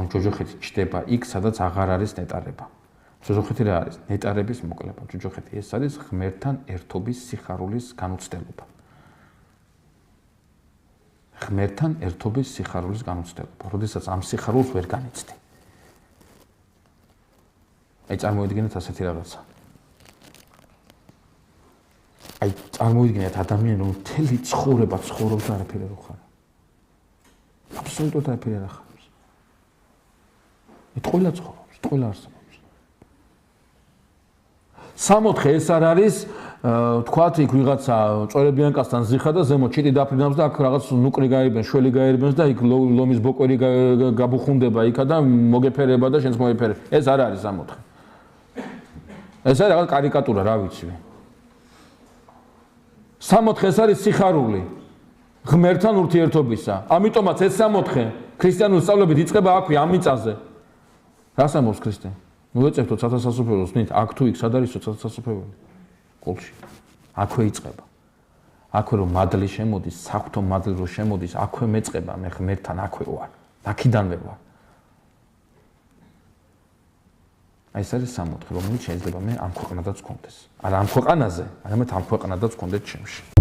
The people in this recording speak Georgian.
რომ ჯოჯოხეთი ჩდება იქ, სადაც აღარ არის ნეტარება. ჯოჯოხეთი რა არის? ნეტარების მოკლება. ჯოჯოხეთი ეს არის ღმერთთან ერთობის სიხარულის განუცდელობა. ღმერთთან ერთობის სიხარულის განუცდელობა. როდესაც ამ სიხარულს ვერ განიცდი. აი წარმოიდგინეთ ასეთი რაღაცა. აი წარმოიდგინეთ ადამიანი რომ მთელი ცხოვრება ცხოვრობს და არაფერი არ უხარ. აბსოლუტურად არაფერი არ ახარებს. ყველა ცხოვრობს, ყველა არსებობს. 64 ეს არ არის თქვათ იქ ვიღაცა წვერებიან კაცთან ზიხა და ზემოთ ჩიტი დაფრინავს და აქ რაღაც ნუკრი გაერიბენ, შველი გაერიბენს და იქ ლომის ბოკვერი გაბუხუნდება იქა და მოგეფერება და შენს მოეფერებ. ეს არ არის 64. ეს არის რაღაც კარიკატურა, რა ვიცი. 64 ეს არის სიხარული ღმერთთან ურთიერთობისა. ამიტომაც ეს 64 ქრისტიანული სწავლებით იწყება აქვე ამ მიწაზე. რას ამბობს ქრისტე? მოეწევთო ცათასასופველოს ნით, აქ თუ იქ სად არისო ცათასასופველი? ყოლში. აქვე იწყება. აქვე რომ მადლი შემოდის, საღვთო მადლი რომ შემოდის, აქვე მეწყება მე ღმერთთან აქვე ვარ. აქიდანვე ვარ. აი ეს არის 64, რომელიც შეიძლება მე ამ ქვეყანადაც გქონდეს. არა ამ ქვეყანაზე, არამედ ამ ქვეყანადაც გქონდეთ ჩემში.